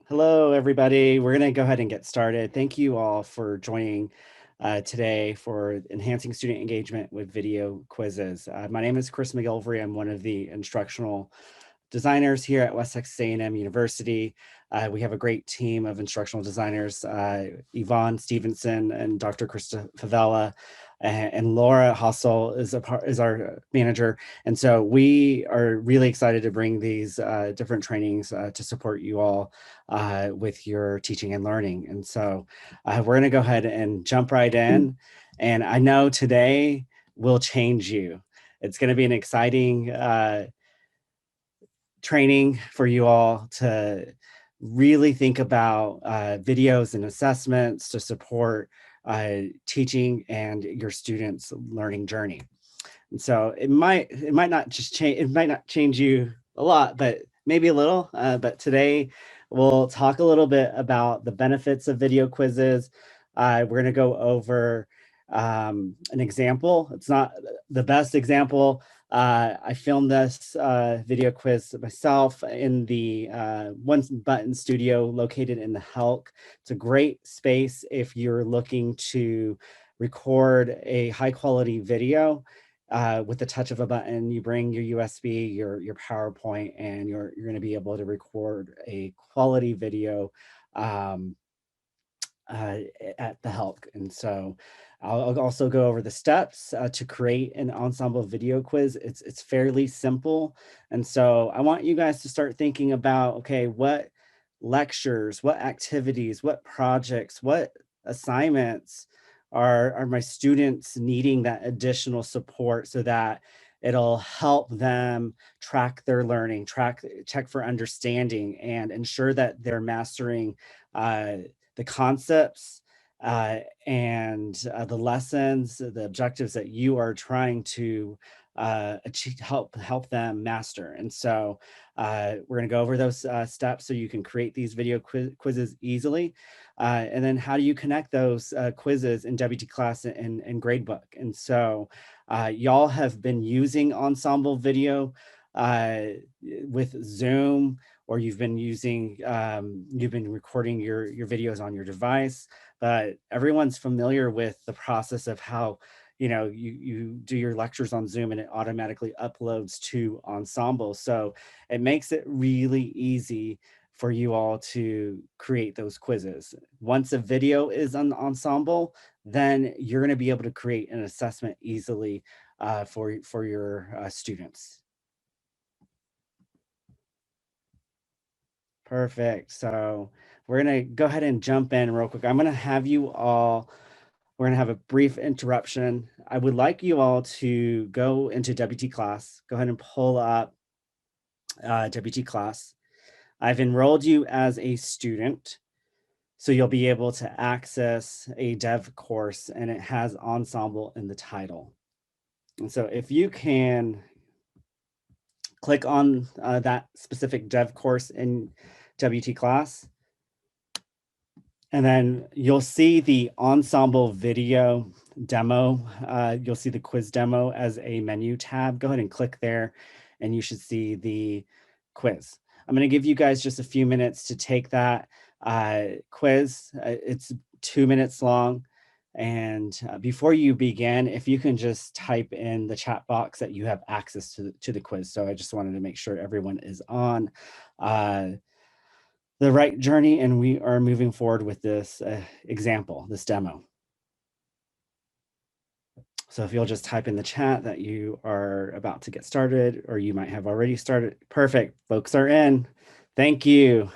Hello, everybody. We're going to go ahead and get started. Thank you all for joining today for enhancing student engagement with video quizzes. My name is Chris McGilvery. I'm one of the instructional designers here at West Texas A&M University. We have a great team of instructional designers, Yvonne Stevenson and Dr. Krista Favela, and Laura Hossel is our manager. And so we are really excited to bring these different trainings to support you all with your teaching and learning. And so we're gonna go ahead and jump right in. And I know today will change you. It's gonna be an exciting training for you all to really think about videos and assessments to support teaching and your students' learning journey. And so it might not just change, it might not change you a lot, but maybe a little. But today we'll talk a little bit about the benefits of video quizzes. We're going to go over an example. It's not the best example. I filmed this video quiz myself in the One Button Studio located in the Helk. It's a great space if you're looking to record a high quality video with the touch of a button. You bring your USB, your PowerPoint, and you're going to be able to record a quality video at the Helk. And so I'll also go over the steps to create an Ensemble video quiz. It's fairly simple. And so I want you guys to start thinking about, okay, what lectures, what activities, what projects, what assignments are my students needing that additional support so that it'll help them track their learning, check for understanding, and ensure that they're mastering the concepts and the lessons, the objectives that you are trying to achieve, help them master. And so we're going to go over those steps so you can create these video quizzes easily. And then how do you connect those quizzes in WT class and gradebook? And so y'all have been using Ensemble video with Zoom, or you've been using, you've been recording your videos on your device, but everyone's familiar with the process of how, you do your lectures on Zoom and it automatically uploads to Ensemble. So it makes it really easy for you all to create those quizzes. Once a video is on Ensemble, then you're going to be able to create an assessment easily for your students. Perfect. So we're going to go ahead and jump in real quick. I'm going to have you all, we're going to have a brief interruption. I would like you all to go into WT class. Go ahead and pull up WT class. I've enrolled you as a student, so you'll be able to access a dev course, and it has Ensemble in the title. And so if you can click on that specific dev course in WT class, and then you'll see the Ensemble video demo. You'll see the quiz demo as a menu tab. Go ahead and click there, and you should see the quiz. I'm going to give you guys just a few minutes to take that quiz. It's 2 minutes long. And before you begin, if you can just type in the chat box that you have access to the quiz. So I just wanted to make sure everyone is on the right journey, and we are moving forward with this example, this demo. So if you'll just type in the chat that you are about to get started, or you might have already started. Perfect, folks are in. Thank you.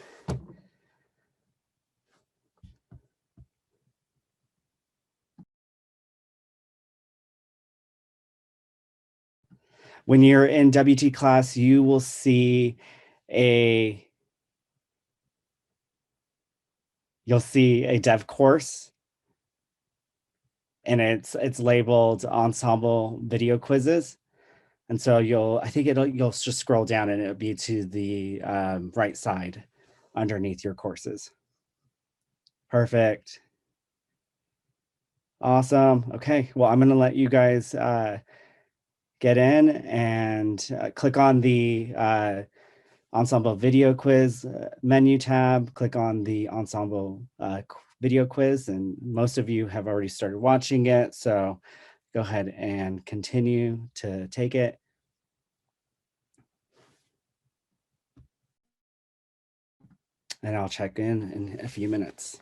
When you're in WT class, you will see you'll see a dev course, and it's labeled Ensemble video quizzes. And so you'll just scroll down and it'll be to the right side underneath your courses. Perfect. Awesome. Okay, well, I'm gonna let you guys get in and click on the Ensemble video quiz menu tab, click on the Ensemble video quiz, and most of you have already started watching it, so go ahead and continue to take it. And I'll check in a few minutes.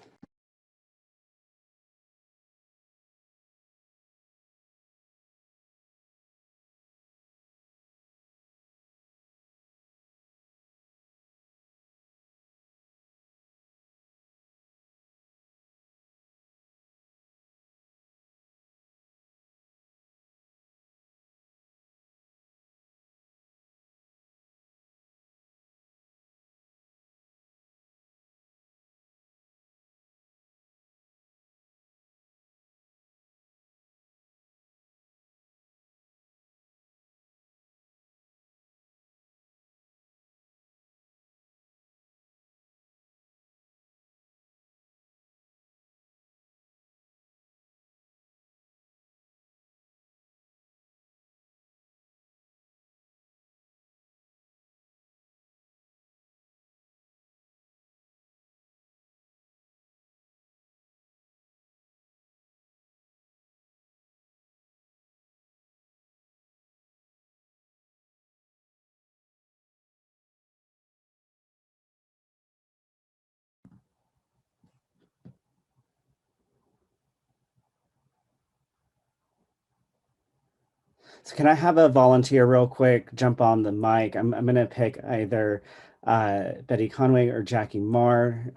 So can I have a volunteer real quick jump on the mic? I'm going to pick either Betty Conway or Jackie Marr.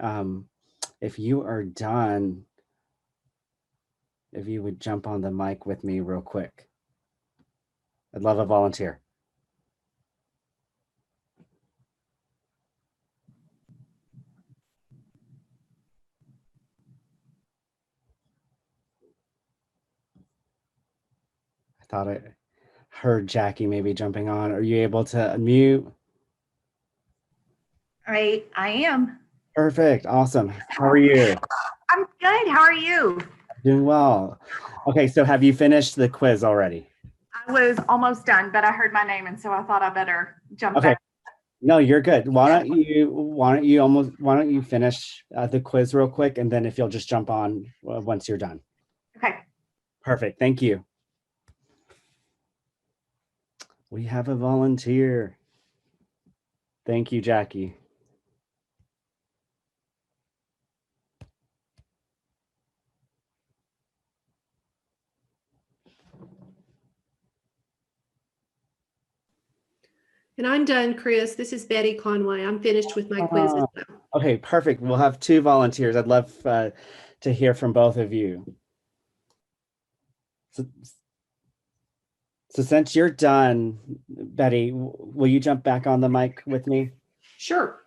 If you are done, if you would jump on the mic with me real quick. I'd love a volunteer. I thought I heard Jackie maybe jumping on. Are you able to unmute? All right, I am. Perfect. Awesome. How are you? I'm good. How are you? Doing well. Okay, so have you finished the quiz already? I was almost done, but I heard my name, and so I thought I better jump Okay. back. No, you're good. Why don't you finish the quiz real quick, and then if you'll just jump on once you're done. Okay. Perfect. Thank you. We have a volunteer. Thank you, Jackie. And I'm done, Chris. This is Betty Conway. I'm finished with my quizzes now. Okay, perfect. We'll have 2 volunteers. I'd love to hear from both of you. So since you're done, Betty, will you jump back on the mic with me? Sure.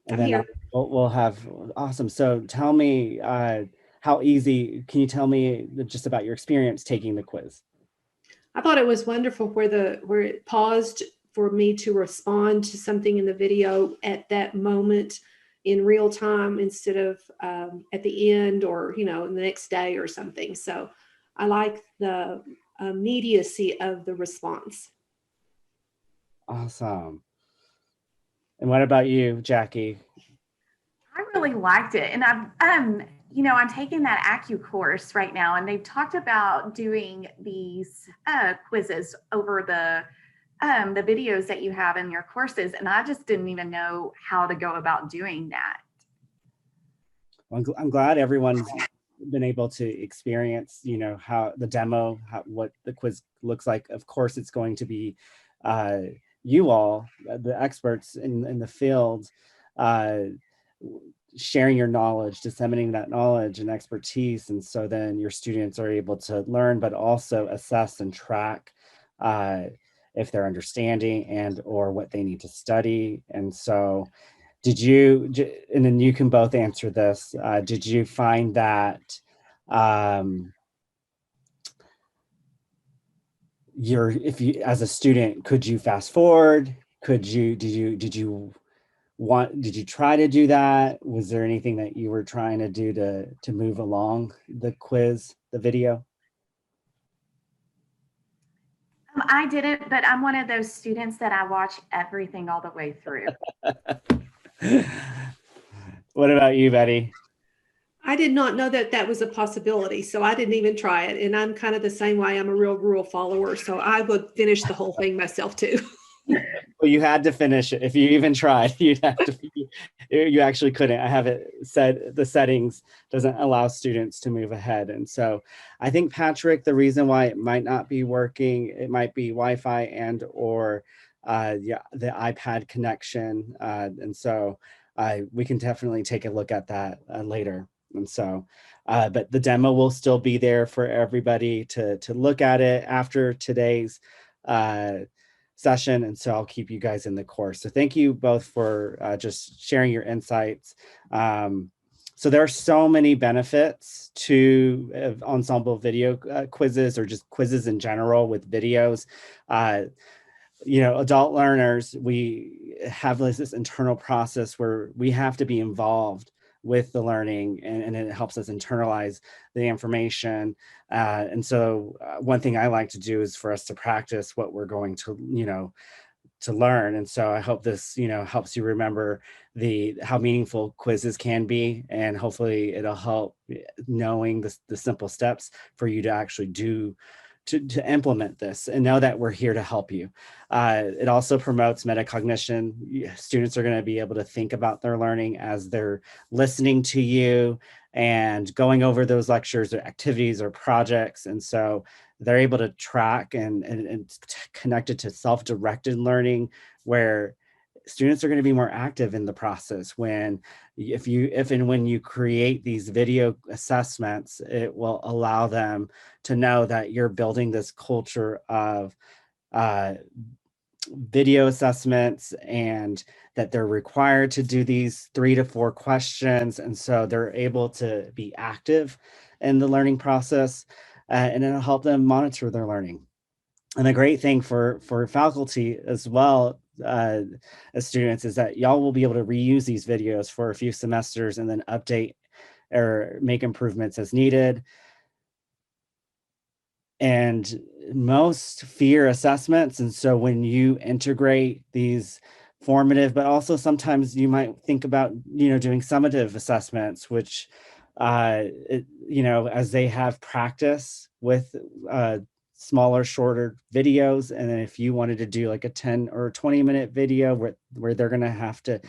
And I'm then here. we'll have, awesome. So tell me how easy, can you tell me just about your experience taking the quiz? I thought it was wonderful where it paused for me to respond to something in the video at that moment in real time instead of at the end or the next day or something. So I like the immediacy of the response. Awesome. And what about you, Jackie? I really liked it, and I'm taking that ACU course right now, and they've talked about doing these quizzes over the videos that you have in your courses, and I just didn't even know how to go about doing that. Well, I'm glad everyone's been able to experience, how the demo, what the quiz looks like. Of course, it's going to be you all, the experts in the field, uh, sharing your knowledge, disseminating that knowledge and expertise. And so then your students are able to learn, but also assess and track if they're understanding and or what they need to study. And so and then you can both answer this, did you find that if you, as a student, could you fast forward? Did you try to do that? Was there anything that you were trying to do to move along the quiz, the video? I didn't, but I'm one of those students that I watch everything all the way through. What about you, Betty? I did not know that that was a possibility, so I didn't even try it. And I'm kind of the same way. I'm a real rule follower, so I would finish the whole thing myself too. Well, you had to finish it. If you even tried, you'd have to. You actually couldn't. I have it said the settings doesn't allow students to move ahead, and so I think Patrick, the reason why it might not be working, it might be Wi-Fi and or yeah, the iPad connection, and so we can definitely take a look at that later. And so, but the demo will still be there for everybody to look at it after today's uh, session. And so I'll keep you guys in the course. So thank you both for just sharing your insights. So there are so many benefits to ensemble video quizzes or just quizzes in general with videos. You know, adult learners, we have this internal process where we have to be involved with the learning, and it helps us internalize the information. And so one thing I like to do is for us to practice what we're going to, you know, to learn. And so I hope this, you know, helps you remember how meaningful quizzes can be, and hopefully it'll help knowing the simple steps for you to actually do to implement this and know that we're here to help you. It also promotes metacognition. Students are going to be able to think about their learning as they're listening to you and going over those lectures or activities or projects. And so they're able to track and connect it to self-directed learning, where students are going to be more active in the process. When if and when you create these video assessments, it will allow them to know that you're building this culture of uh, video assessments, and that they're required to do these 3 to 4 questions. And so they're able to be active in the learning process, and it'll help them monitor their learning. And the great thing for faculty as well, as students, is that y'all will be able to reuse these videos for a few semesters and then update or make improvements as needed. And most fear assessments. And so when you integrate these formative, but also sometimes you might think about, you know, doing summative assessments, which, you know, as they have practice with smaller, shorter videos. And then if you wanted to do like a 10 or 20-minute video where they're going to have to,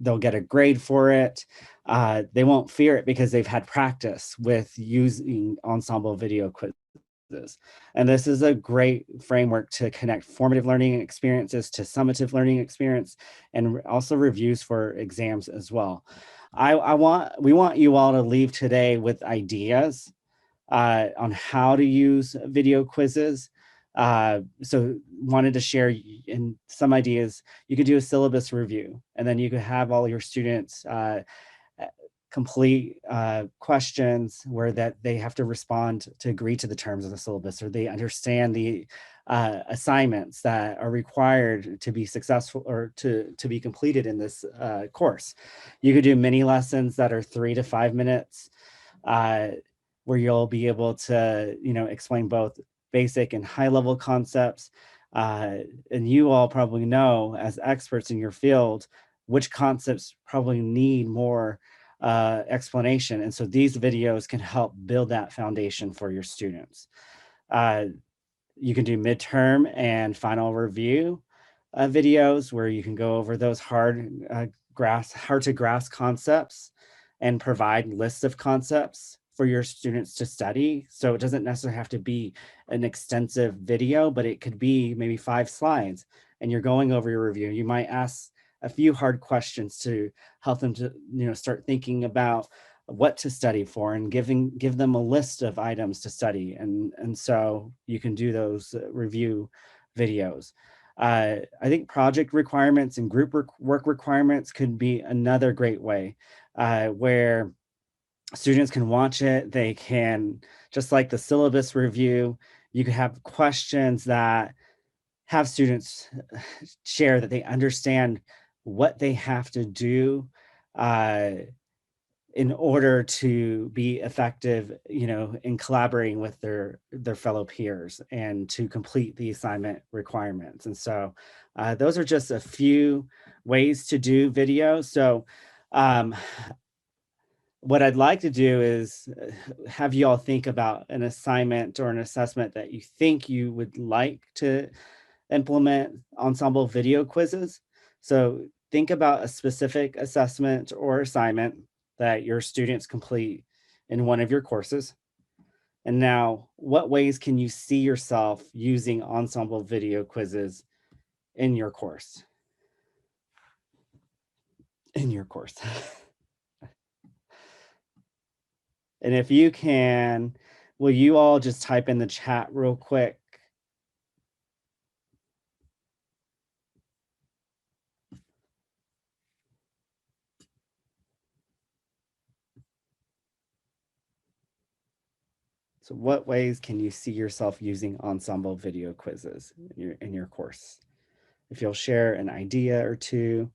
they'll get a grade for it. They won't fear it because they've had practice with using ensemble video quiz. And this is a great framework to connect formative learning experiences to summative learning experience, and also reviews for exams as well. We want you all to leave today with ideas on how to use video quizzes. So wanted to share in some ideas. You could do a syllabus review, and then you could have all your students complete questions where that they have to respond to agree to the terms of the syllabus, or they understand the assignments that are required to be successful or to be completed in this course. You could do mini lessons that are 3 to 5 minutes, where you'll be able to, you know, explain both basic and high level concepts. And you all probably know, as experts in your field, which concepts probably need more explanation. And so these videos can help build that foundation for your students. You can do midterm and final review videos where you can go over those hard to grasp concepts and provide lists of concepts for your students to study. So it doesn't necessarily have to be an extensive video, but it could be maybe 5 slides, and you're going over your review. You might ask a few hard questions to help them to, you know, start thinking about what to study for, and give them a list of items to study. And so you can do those review videos. I think project requirements and group work requirements could be another great way, where students can watch it. They can, just like the syllabus review, you could have questions that have students share that they understand what they have to do uh, in order to be effective, in collaborating with their fellow peers and to complete the assignment requirements. And so those are just a few ways to do video. So um, what I'd like to do is have you all think about an assignment or an assessment that you think you would like to implement ensemble video quizzes. So think about a specific assessment or assignment that your students complete in one of your courses. And now, what ways can you see yourself using ensemble video quizzes in your course? In your course. And if you can, will you all just type in the chat real quick? So what ways can you see yourself using ensemble video quizzes in your course? If you'll share an idea or two,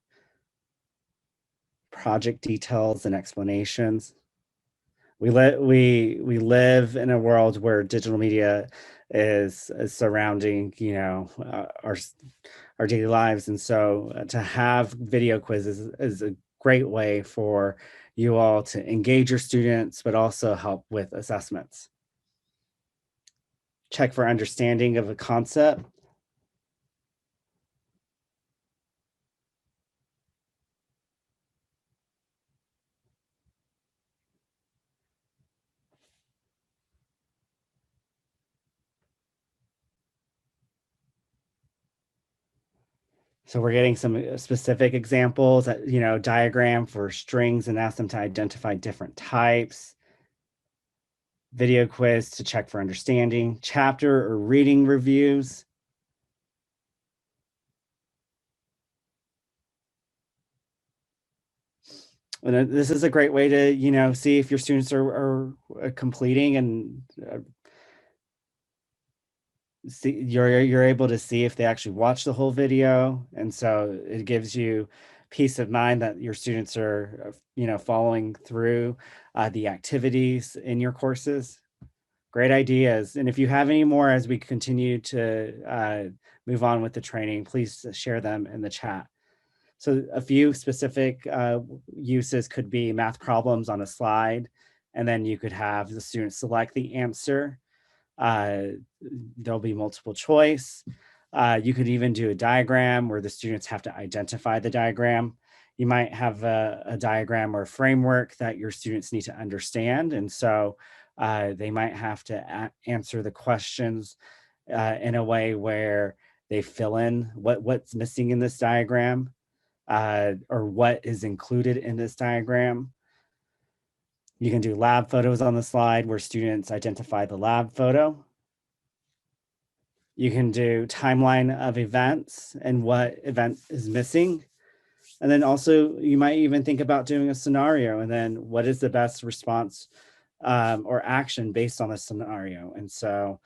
project details and explanations. We live in a world where digital media is surrounding, our daily lives, and so to have video quizzes is a great way for you all to engage your students, but also help with assessments. Check for understanding of a concept. So we're getting some specific examples, diagram for strings and ask them to identify different types. Video quiz to check for understanding, chapter or reading reviews. And this is a great way to, see if your students are completing and see you're able to see if they actually watch the whole video. And so it gives you peace of mind that your students are, following through the activities in your courses. Great ideas. And if you have any more as we continue to move on with the training, please share them in the chat. So a few specific uses could be math problems on a slide, and then you could have the students select the answer. There'll be multiple choice. You could even do a diagram where the students have to identify the diagram. You might have a diagram or a framework that your students need to understand. And so they might have to answer the questions in a way where they fill in what's missing in this diagram or what is included in this diagram. You can do lab photos on the slide where students identify the lab photo. You can do timeline of events and what event is missing. And then also you might even think about doing a scenario and then what is the best response or action based on the scenario. And so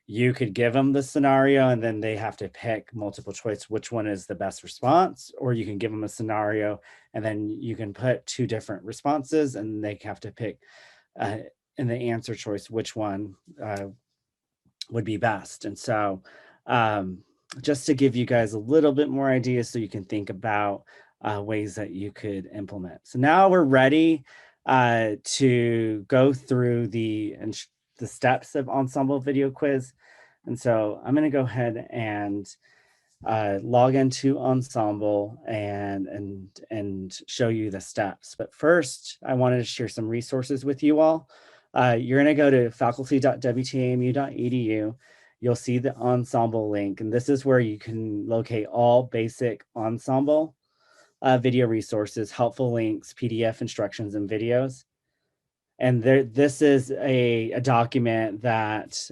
you could give them the scenario and then they have to pick multiple choice, which one is the best response, or you can give them a scenario and then you can put two different responses and they have to pick in the answer choice, which one would be best. And so just to give you guys a little bit more ideas so you can think about ways that you could implement. So now we're ready to go through the steps of Ensemble Video Quiz. And so I'm going to go ahead and log into Ensemble and show you the steps. But first, I wanted to share some resources with you all. You're going to go to faculty.wtamu.edu. You'll see the Ensemble link, and this is where you can locate all basic Ensemble video resources, helpful links, PDF instructions, and videos. And this is a document that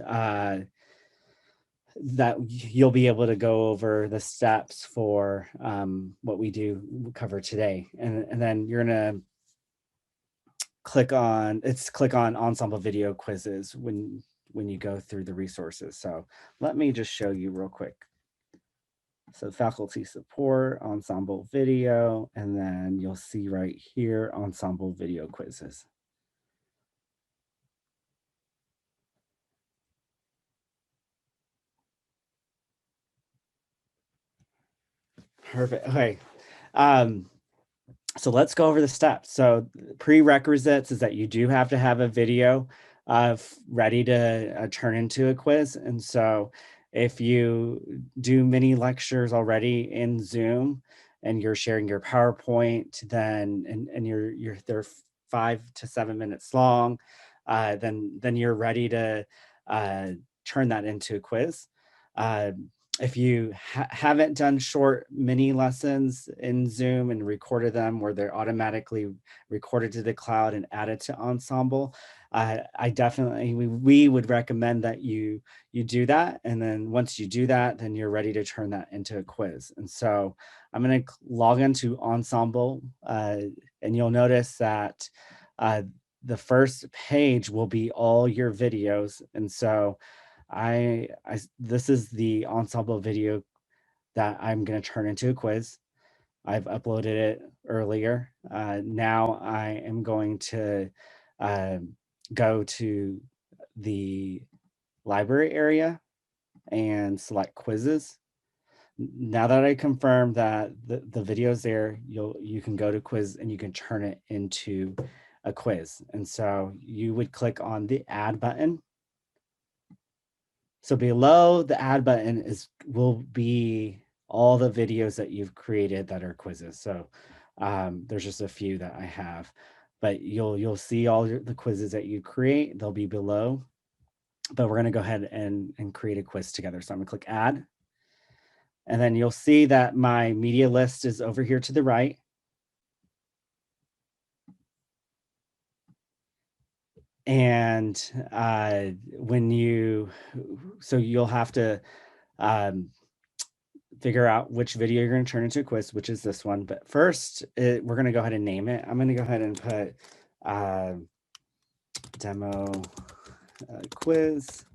that you'll be able to go over the steps for what we cover today. And then you're gonna click on Ensemble Video Quizzes when you go through the resources. So let me just show you real quick. So faculty support, Ensemble video, and then you'll see right here, Ensemble video quizzes. Perfect. Okay. Um, so let's go over the steps. So prerequisites is that you do have to have a video ready to turn into a quiz. And so if you do mini lectures already in Zoom and you're sharing your PowerPoint, then and they're 5 to 7 minutes long, then you're ready to uh, turn that into a quiz. Uh, if you haven't done short mini lessons in Zoom and recorded them where they're automatically recorded to the cloud and added to Ensemble, I definitely, we would recommend that you do that. And then once you do that, then you're ready to turn that into a quiz. And so I'm going to log into Ensemble and you'll notice that the first page will be all your videos. And so this is the Ensemble video that I'm going to turn into a quiz. I've uploaded it earlier. Now I am going to uh, go to the library area and select quizzes. Now that I confirmed that the video is there, you can go to quiz and you can turn it into a quiz. And so you would click on the add button. So below the add button will be all the videos that you've created that are quizzes. So there's just a few that I have, but you'll see all the quizzes that you create. They'll be below, but we're going to go ahead and create a quiz together. So I'm going to click add. And then you'll see that my media list is over here to the right. And so you'll have to figure out which video you're going to turn into a quiz, which is this one. But first, we're going to go ahead and name it. I'm going to go ahead and put demo quiz.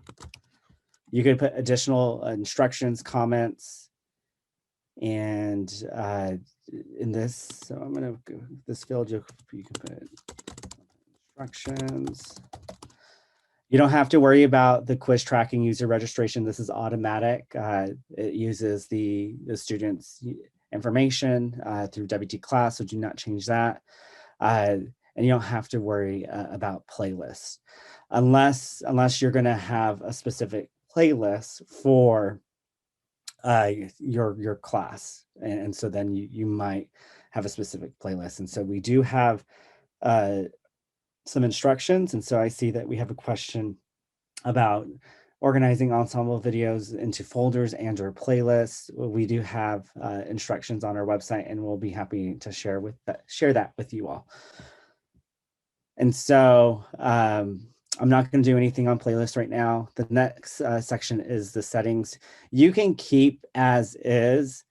You could put additional instructions, comments, and in this, so I'm going to go this field, you can put instructions. You don't have to worry about the quiz tracking user registration. This is automatic. It uses the student's information through WT class, so do not change that. And you don't have to worry about playlists unless you're going to have a specific playlist for your class. And so then you might have a specific playlist. And so we do have some instructions. And so I see that we have a question about organizing Ensemble videos into folders and or playlists. We do have instructions on our website, and we'll be happy to share that with you all. And so I'm not going to do anything on playlist right now. The next section is the settings. You can keep as is,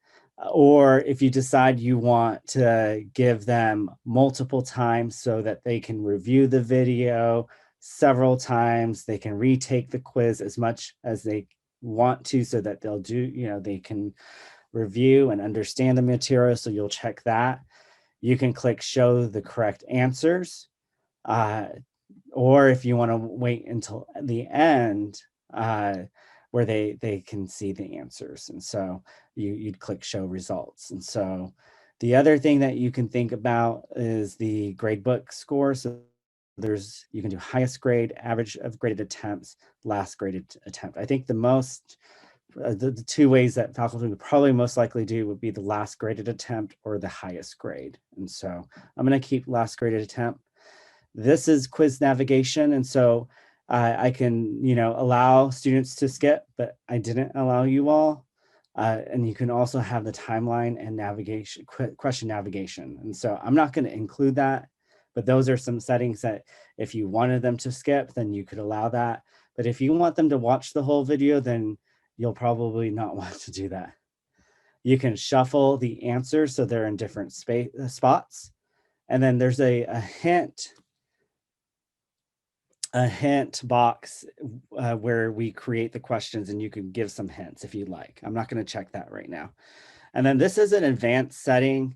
or if you decide you want to give them multiple times so that they can review the video several times, they can retake the quiz as much as they want to so that they can review and understand the material. So you'll check that. You can click show the correct answers. Or if you want to wait until the end where they can see the answers. And so you'd click show results. And so the other thing that you can think about is the gradebook score. So you can do highest grade, average of graded attempts, last graded attempt. I think the two ways that faculty would probably most likely do would be the last graded attempt or the highest grade. And so I'm going to keep last graded attempt. This is quiz navigation. And so I can, allow students to skip, but I didn't allow you all. And you can also have the timeline and navigation, question navigation. And so I'm not going to include that, but those are some settings that if you wanted them to skip, then you could allow that. But if you want them to watch the whole video, then you'll probably not want to do that. You can shuffle the answers so they're in different spots. And then there's a hint a hint box where we create the questions, and you can give some hints if you'd like. I'm not going to check that right now. And then this is an advanced setting.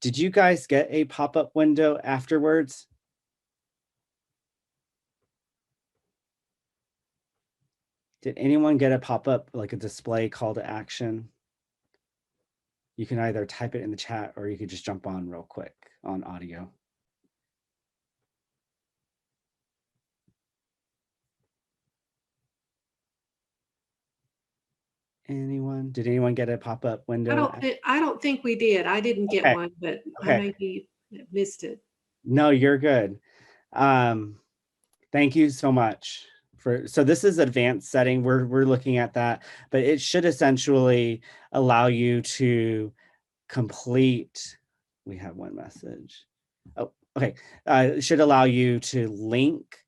Did you guys get a pop-up window afterwards? Did anyone get a pop-up, like a display call to action? You can either type it in the chat or you could just jump on real quick on audio. Anyone? Did anyone get a pop-up window? I don't think we did. I didn't get Okay. one, but I Okay. maybe missed it. No, you're good. Thank you so much so this is advanced setting. We're looking at that, but it should essentially allow you to complete. We have one message. Oh, okay. It should allow you to link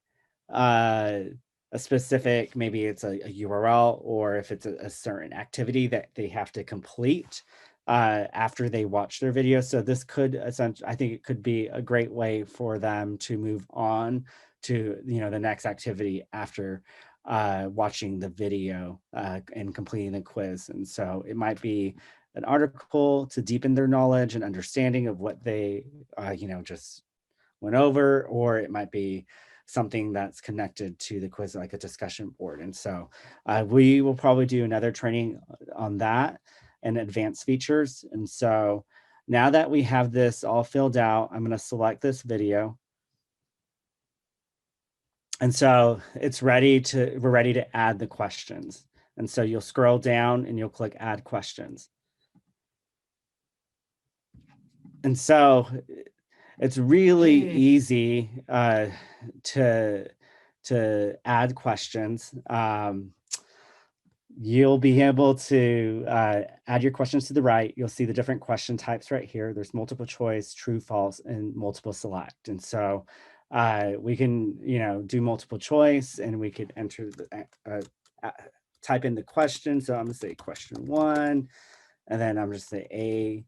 a specific, maybe it's a URL, or if it's a certain activity that they have to complete after they watch their video. So this could essentially, I think it could be a great way for them to move on to, the next activity after watching the video and completing the quiz. And so it might be an article to deepen their knowledge and understanding of what they, just went over, or it might be something that's connected to the quiz, like a discussion board. And so we will probably do another training on that and advanced features. And so now that we have this all filled out, I'm going to select this video. And so we're ready to add the questions. And so you'll scroll down and you'll click add questions. And so it's really easy to add questions. You'll be able to add your questions to the right. You'll see the different question types right here. There's multiple choice, true, false, and multiple select. And so we can, do multiple choice, and we could enter type in the question. So I'm gonna say question 1, and then I'm just say A,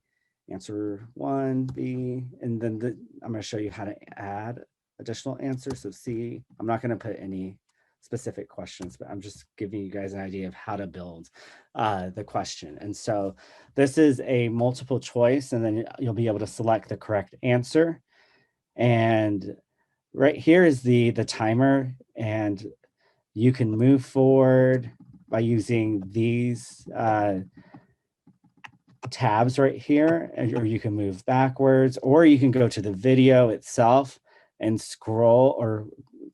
answer 1, B, and then I'm going to show you how to add additional answers. So C, I'm not going to put any specific questions, but I'm just giving you guys an idea of how to build the question. And so this is a multiple choice, and then you'll be able to select the correct answer. And right here is the timer, and you can move forward by using these tabs right here, or you can move backwards, or you can go to the video itself and scroll or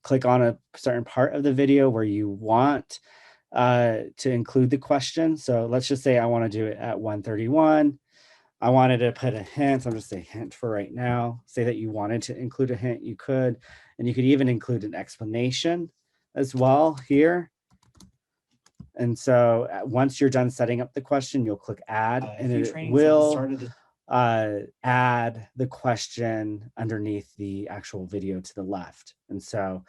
click on a certain part of the video where you want to include the question. So let's just say I want to do it at 1:31. I wanted to put a hint. I'm just saying hint for right now. Say that you wanted to include a hint, you could, and you could even include an explanation as well here. And so once you're done setting up the question, you'll click add, and it will add the question underneath the actual video to the left. And so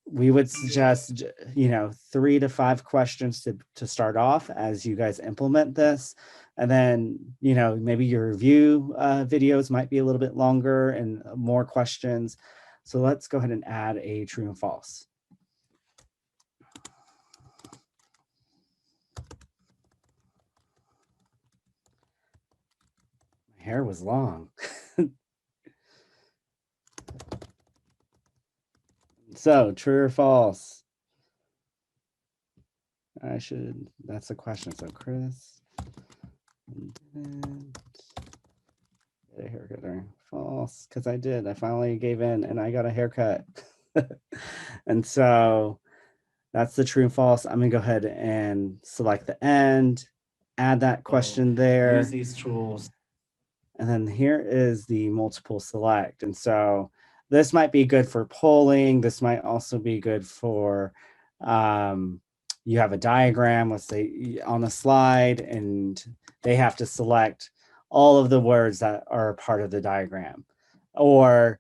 we would suggest, 3 to 5 questions to start off as you guys implement this. And then, maybe your review videos might be a little bit longer and more questions. So let's go ahead and add a true and false. Hair was long. So true or false? That's the question. So Chris didn't get a haircut or false, because I did. I finally gave in and I got a haircut. And so that's the true and false. I'm gonna go ahead and select the end, add that question there. Use these tools. And then here is the multiple select. And so this might be good for polling. This might also be good for, you have a diagram, let's say on the slide, and they have to select all of the words that are part of the diagram or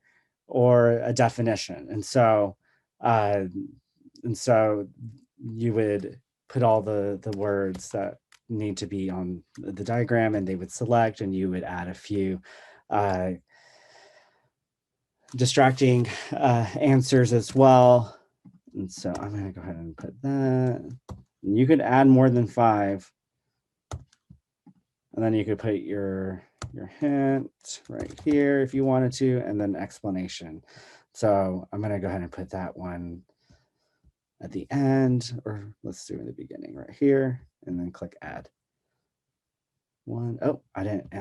a definition. And so you would put all the words that need to be on the diagram, and they would select, and you would add a few distracting answers as well. And so I'm going to go ahead and put that. And you could add more than 5. And then you could put your hint right here if you wanted to, and then explanation. So I'm going to go ahead and put that one at the end, or let's do in the beginning right here, and then click add. Oh, I didn't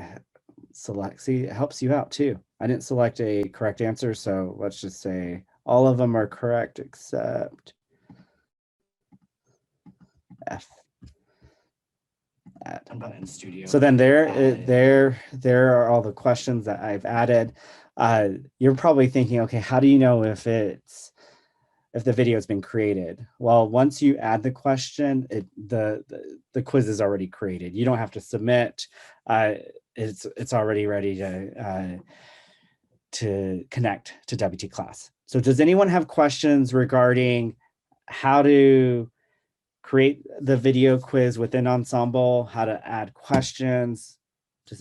select. See, it helps you out too. I didn't select a correct answer, so let's just say all of them are correct except F. In studio. So then there are all the questions that I've added. You're probably thinking, okay, how do you know if the video has been created? Well, once you add the question, the quiz is already created. You don't have to submit. It's already ready to connect to WT class. So does anyone have questions regarding how to create the video quiz within Ensemble, how to add questions? Does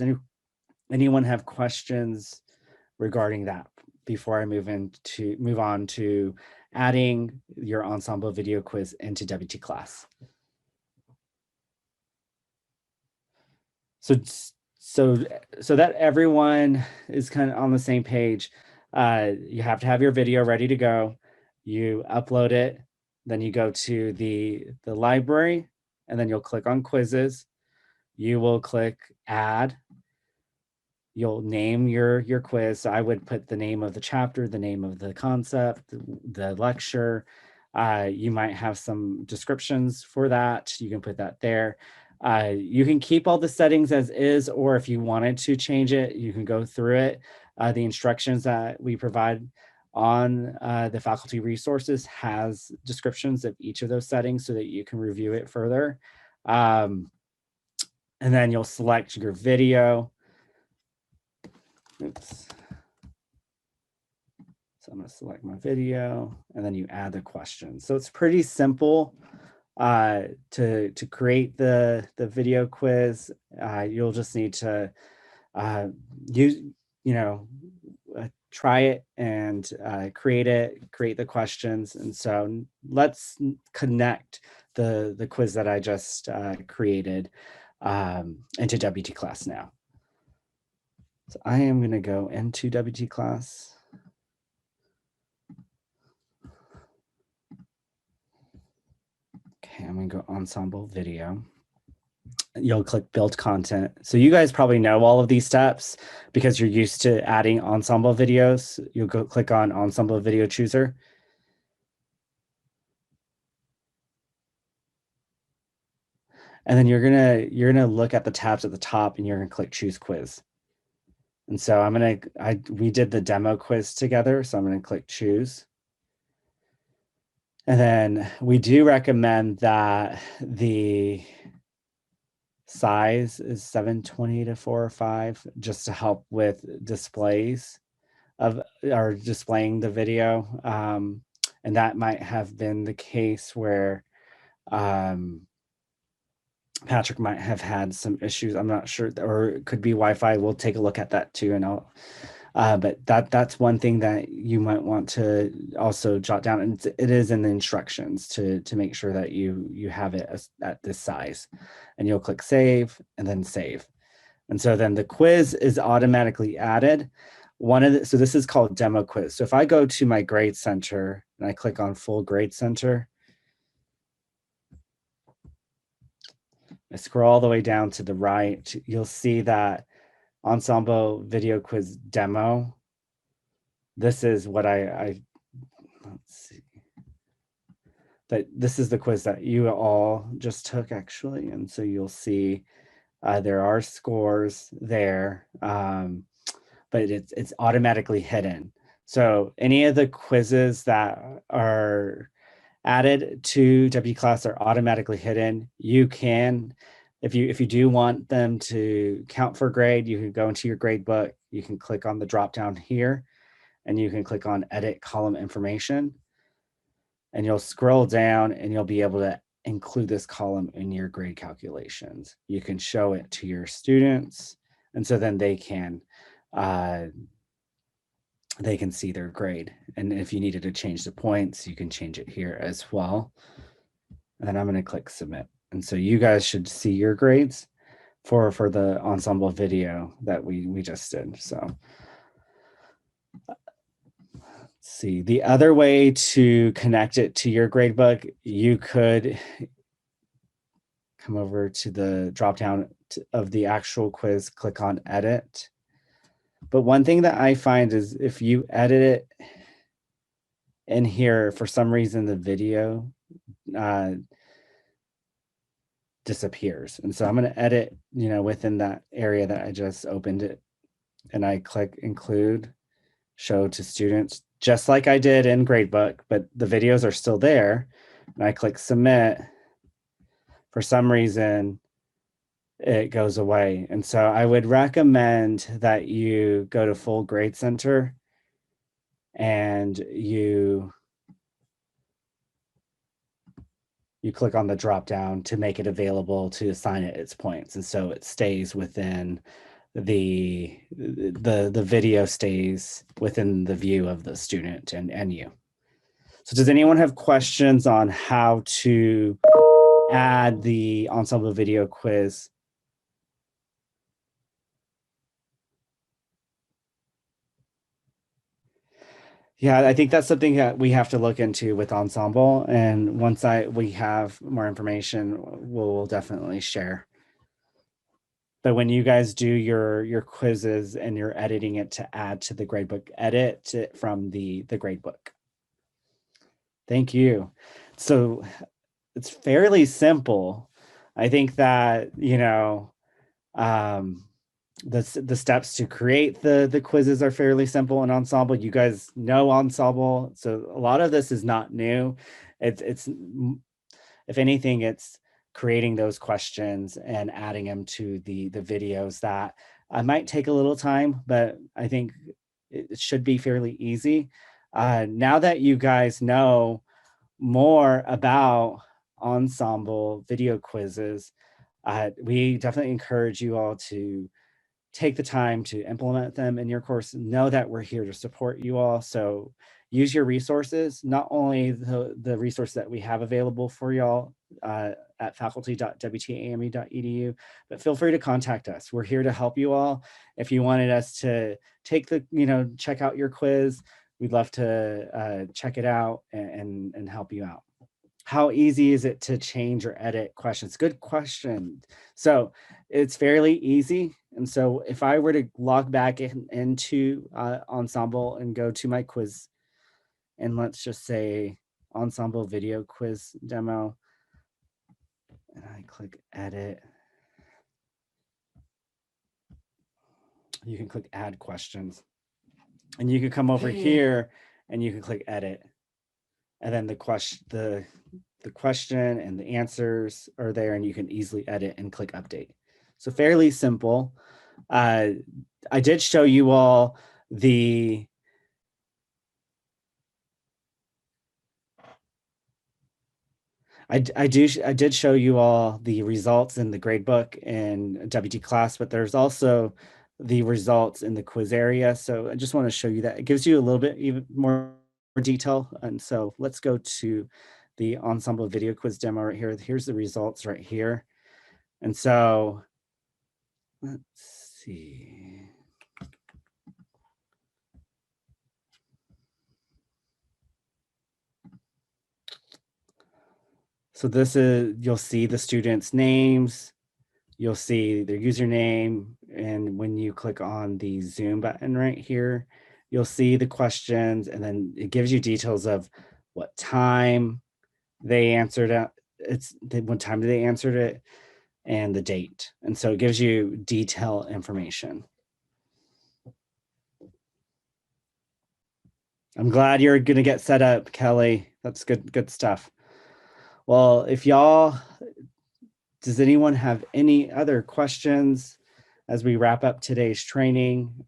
anyone have questions regarding that before I move on to adding your Ensemble video quiz into WT class? So that everyone is kind of on the same page, you have to have your video ready to go. You upload it, then you go to the library, and then you'll click on quizzes. You will click add. You'll name your quiz. So I would put the name of the chapter, the name of the concept, the lecture. You might have some descriptions for that. You can put that there. You can keep all the settings as is, or if you wanted to change it, you can go through it. The instructions that we provide on the faculty resources has descriptions of each of those settings so that you can review it further. And then you'll select your video. Oops. So I'm going to select my video, and then you add the question. So it's pretty simple to create the video quiz. You'll just need to try it and create the questions. And so let's connect the quiz that I just created into WT class now. So I am going to go into WT class. Okay, I'm going to go Ensemble Video. You'll click Build Content. So you guys probably know all of these steps because you're used to adding Ensemble videos. You'll go click on Ensemble Video Chooser. And then you're gonna look at the tabs at the top, and you're gonna click Choose Quiz. And so we did the demo quiz together, so I'm gonna click Choose. And then we do recommend that the size is 720 to 405 just to help with displays of or displaying the video. And that might have been the case where Patrick might have had some issues. I'm not sure, or it could be Wi-Fi. We'll take a look at that too, and but that's one thing that you might want to also jot down, and it is in the instructions to make sure that you have it at this size, and you'll click save and then save, and so then the quiz is automatically added. So this is called demo quiz. So if I go to my grade center and I click on full grade center, I scroll all the way down to the right, you'll see that Ensemble Video Quiz Demo. This is what let's see. This is the quiz that you all just took, actually. And so you'll see there are scores there, but it's automatically hidden. So any of the quizzes that are added to W class are automatically hidden. You can, if you do want them to count for grade, you can go into your grade book. You can click on the drop down here, and you can click on edit column information, and you'll scroll down and you'll be able to include this column in your grade calculations. You can show it to your students, and so then they can they can see their grade. And if you needed to change the points, you can change it here as well. And then I'm going to click submit. And so you guys should see your grades for the ensemble video that we just did. So see, the other way to connect it to your gradebook, you could come over to the drop down of the actual quiz, click on edit. But one thing that I find is if you edit it in here, for some reason, the video disappears. And so I'm going to edit, within that area that I just opened it, and I click include, show to students, just like I did in gradebook, but the videos are still there. And I click submit. For some reason, it goes away. And so I would recommend that you go to Full Grade Center and you click on the drop down to make it available to assign it its points. And so it stays within the video stays within the view of the student and you. So does anyone have questions on how to add the ensemble video quiz? Yeah, I think that's something that we have to look into with Ensemble. And once we have more information, we'll definitely share. But when you guys do your quizzes and you're editing it to add to the gradebook, edit it from the gradebook. Thank you. So it's fairly simple. I think that, the steps to create the quizzes are fairly simple in Ensemble. You guys know Ensemble, so a lot of this is not new. It's if anything, it's creating those questions and adding them to the videos that might take a little time, but I think it should be fairly easy. Now that you guys know more about Ensemble video quizzes, we definitely encourage you all to take the time to implement them in your course. Know that we're here to support you all. So use your resources, not only the resources that we have available for y'all at faculty.wtame.edu, but feel free to contact us. We're here to help you all. If you wanted us to check out your quiz, we'd love to check it out and help you out. How easy is it to change or edit questions? Good question. So it's fairly easy. And so if I were to log back into Ensemble and go to my quiz, and let's just say Ensemble video quiz demo, and I click edit, you can click add questions, and you can come over here and you can click edit, and then the question and the answers are there, and you can easily edit and click update. So fairly simple. I did show you all I did show you all the results in the gradebook in WT class, but there's also the results in the quiz area. So I just want to show you that. It gives you a little bit even more detail. And so let's go to the Ensemble video quiz demo right here. Here's the results right here. And so let's see. So this is, you'll see the students' names, you'll see their username, and when you click on the Zoom button right here, you'll see the questions, and then it gives you details of what time they answered it, what time they answered it, and the date. And so it gives you detailed information. I'm glad you're going to get set up, Kelly. That's good stuff. Well, does anyone have any other questions as we wrap up today's training?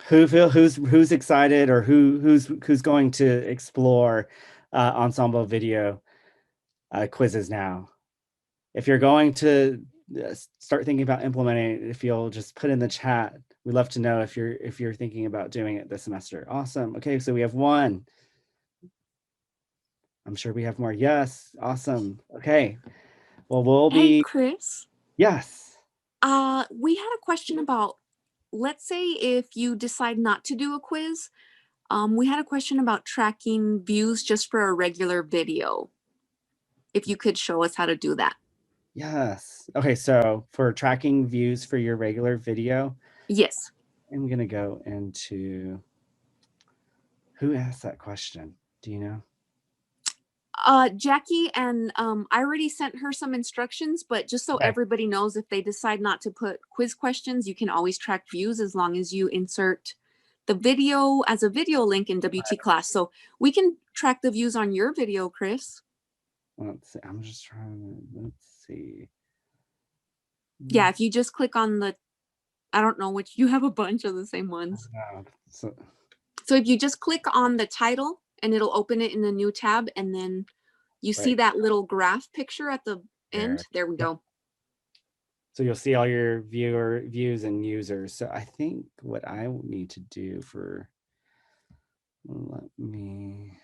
Who's excited, or who's going to explore Ensemble video quizzes now? If you're going to start thinking about implementing it, if you'll just put in the chat. We'd love to know if you're thinking about doing it this semester. Awesome. Okay, so we have one. I'm sure we have more. Yes, awesome. Okay. Well, we'll Hey, be, Chris. yes. We had a question about, let's say if you decide not to do a quiz, we had a question about tracking views just for a regular video. If you could show us how to do that. Yes. Okay, so for tracking views for your regular video, Yes. I'm gonna go into, who asked that question? Do you know? Jackie, and I already sent her some instructions, but just so Okay. everybody knows, if they decide not to put quiz questions, you can always track views as long as you insert the video as a video link in WT class. So we can track the views on your video, Chris. Let's see. I'm just trying to, let's see. Yeah, if you just click on the, I don't know which, you have a bunch of the same ones. So, So if you just click on the title and it'll open it in a new tab, and then you see right that little graph picture at the there. end. There we go. So you'll see all your views and users. So I think what I need to do for, let me,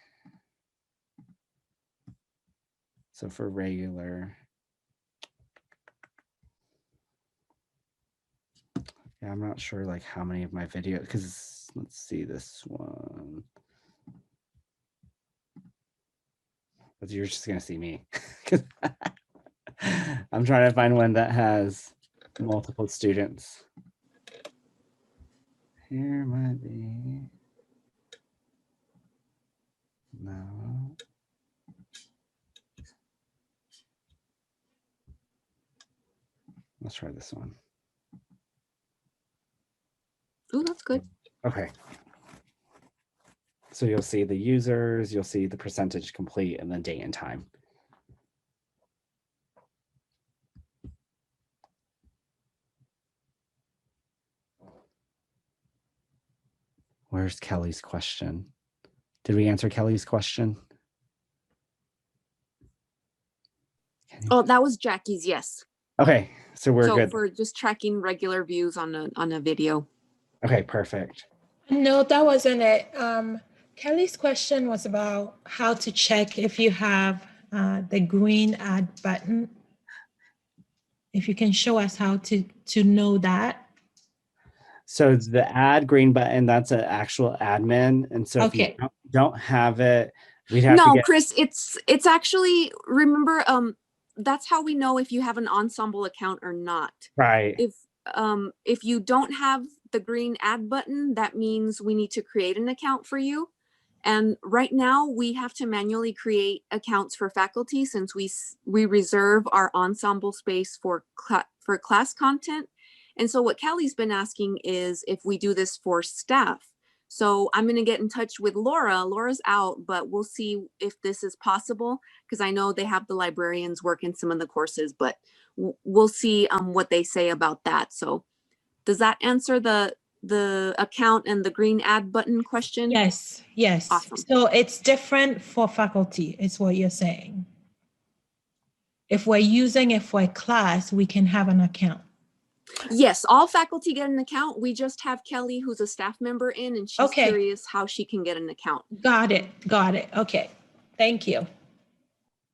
so for regular, yeah, I'm not sure like how many of my videos, because let's see this one. But you're just gonna see me. I'm trying to find one that has multiple students. Here might be. No. Let's try this one. Oh, that's good. Okay. So you'll see the users, you'll see the percentage complete, and then date and time. Where's Kelly's question? Did we answer Kelly's question? Oh, that was Jackie's, yes. Okay, so we're good. For just tracking regular views on a video. Okay, perfect. No, that wasn't it. Kelly's question was about how to check if you have the green add button. If you can show us how to know that. So the add green button, that's an actual admin. And so if Okay. you don't have it, we'd have to No, get, Chris, it's actually, remember, that's how we know if you have an Ensemble account or not. right. If you don't have the green add button, that means we need to create an account for you. And right now we have to manually create accounts for faculty, since we reserve our Ensemble space for class content. And so what Kelly's been asking is if we do this for staff. So I'm going to get in touch with Laura. Laura's out, but we'll see if this is possible, because I know they have the librarians work in some of the courses, but we'll see what they say about that. So does that answer the account and the green add button question? Yes, yes. Awesome. So it's different for faculty, is what you're saying. If we're using it for a class, we can have an account. Yes, all faculty get an account. We just have Kelly, who's a staff member, in, and she's Okay. curious how she can get an account. Got it. Got it. Okay. Thank you.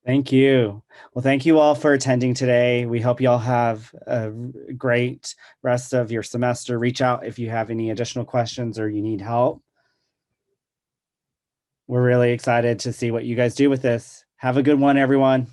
Thank you. Well, thank you all for attending today. We hope you all have a great rest of your semester. Reach out if you have any additional questions or you need help. We're really excited to see what you guys do with this. Have a good one, everyone.